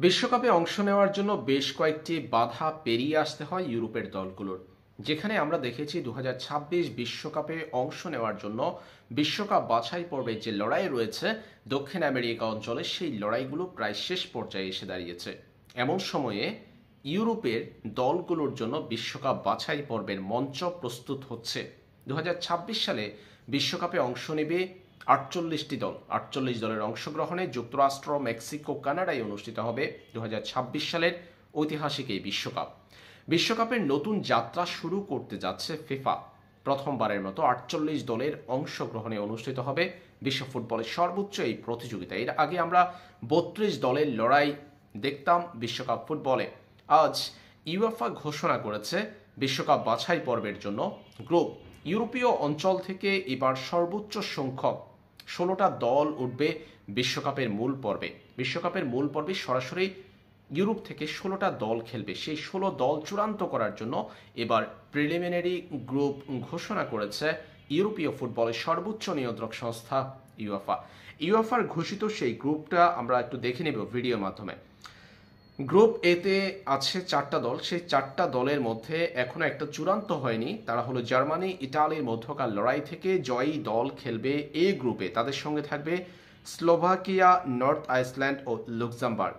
বিশ্বকাপে অংশ নেওয়ার জন্য বেশ কয়েকটি বাধা পেরিয়ে আসতে হয় ইউরোপের দলগুলোর। যেখানে আমরা দেখেছি 2026 বিশ্বকাপে অংশ নেওয়ার জন্য বিশ্বকাপ বাছাই পর্বে যে লড়াই রয়েছে দক্ষিণ আমেরিকা অঞ্চলে, সেই লড়াইগুলো প্রায় শেষ পর্যায়ে এসে দাঁড়িয়েছে। এমন সময়ে ইউরোপের দলগুলোর জন্য বিশ্বকাপ বাছাই পর্বের মঞ্চ প্রস্তুত হচ্ছে। 2026 সালে বিশ্বকাপে অংশ নেবে 48টি দল। 48 দলের অংশগ্রহণে যুক্তরাষ্ট্র, মেক্সিকো, কানাডায় অনুষ্ঠিত হবে 2026 সালের ঐতিহাসিক এই বিশ্বকাপ। বিশ্বকাপের নতুন যাত্রা শুরু করতে যাচ্ছে ফিফা। প্রথমবারের মতো 48 দলের অংশগ্রহণে অনুষ্ঠিত হবে বিশ্ব ফুটবলের সর্বোচ্চ এই প্রতিযোগিতা। এর আগে আমরা 32 দলের লড়াই দেখতাম বিশ্বকাপ ফুটবলে। আজ ইউএফা ঘোষণা করেছে বিশ্বকাপ বাছাই পর্বের জন্য গ্রুপ। ইউরোপীয় অঞ্চল থেকে এবার সর্বোচ্চ সংখ্যক 16টা দল উঠবে বিশ্বকাপের মূল পর্বে। বিশ্বকাপের মূল পর্বে সরাসরি ইউরোপ থেকে 16টা দল খেলবে। সেই 16 দল চূড়ান্ত করার জন্য এবার প্রিলিমিনারি গ্রুপ ঘোষণা করেছে ইউরোপীয় ফুটবলের সর্বোচ্চ নিয়ন্ত্রক সংস্থা ইউএফা। ইউএফার ঘোষিত সেই গ্রুপটা আমরা একটু দেখে নেব ভিডিওর মাধ্যমে। গ্রুপ এতে আছে 4টা দল। সেই 4টা দলের মধ্যে এখনো একটা চূড়ান্ত হয়নি। তারা হলো জার্মানি, ইটালির মধ্যকার লড়াই থেকে জয়ী দল খেলবে এ গ্রুপে। তাদের সঙ্গে থাকবে স্লোভাকিয়া, নর্থ আইসল্যান্ড ও লুক্সেমবার্গ।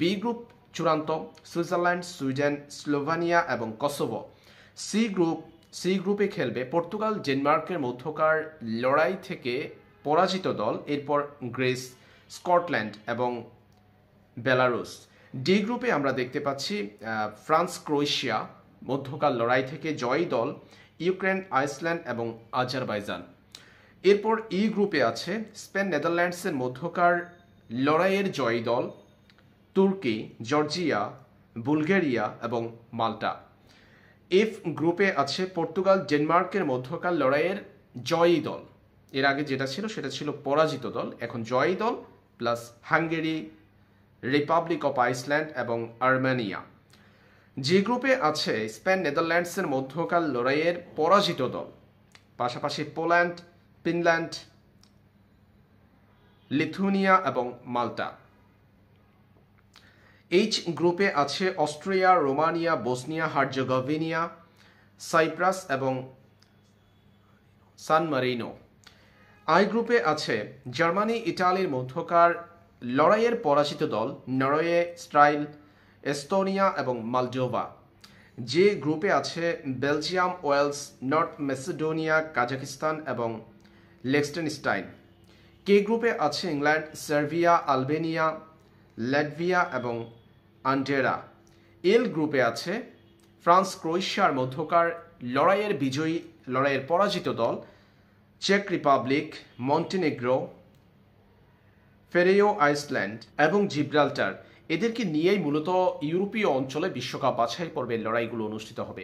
বি গ্রুপ চূড়ান্ত সুইজারল্যান্ড, সুইডেন, স্লোভানিয়া এবং কসোভো। সি গ্রুপে খেলবে পর্তুগাল, ডেনমার্কের মধ্যকার লড়াই থেকে পরাজিত দল, এরপর গ্রিস, স্কটল্যান্ড এবং বেলারুস। ডি গ্রুপে আমরা দেখতে পাচ্ছি ফ্রান্স, ক্রোয়েশিয়া, মধ্যকার লড়াই থেকে জয়ী দল ইউক্রেন, আইসল্যান্ড এবং আজারবাইজান। এরপর ই গ্রুপে আছে স্পেন, নেদারল্যান্ডসের মধ্যকার লড়াইয়ের জয়ী দল তুর্কি, জর্জিয়া, বুলগেরিয়া এবং মাল্টা। এফ গ্রুপে আছে পর্তুগাল, ডেনমার্কের মধ্যকার লড়াইয়ের জয়ী দল। এর আগে যেটা ছিল সেটা ছিল পরাজিত দল, এখন জয়ী দল plus Hungary, Republic of Iceland এবং আর্মেনিয়া। জি গ্রুপে আছে স্পেন, নেদারল্যান্ডসের মধ্যকার লড়াইয়ের পরাজিত দল, পাশাপাশি পোল্যান্ড, ফিনল্যান্ড, লিথুয়ানিয়া এবং মাল্টা। এইচ গ্রুপে আছে Austria, Romania, Bosnia Herzegovina, Cyprus এবং সান মারিনো। আই গ্রুপে আছে জার্মানি, ইটালির মধ্যকার লড়াইয়ের পরাজিত দল নরওয়ে, স্টাইল, এস্তোনিয়া এবং মালডোভা। যে গ্রুপে আছে Belgium, Wales, North Macedonia, Kazakhstan এবং লেক্সটেনস্টাইন। কে গ্রুপে আছে ইংল্যান্ড, সার্বিয়া, আলবেনিয়া, ল্যাটভিয়া এবং আন্ডেরা। এল গ্রুপে আছে ফ্রান্স, ক্রোয়েশিয়ার মধ্যকার লড়াইয়ের পরাজিত দল চেক রিপাবলিক, মন্টিনেগ্রো, ফেরেও আইসল্যান্ড এবং জিব্রাল্টার। এদেরকে নিয়েই মূলত ইউরোপীয় অঞ্চলে বিশ্বকাপ বাছাই পর্বের লড়াইগুলো অনুষ্ঠিত হবে।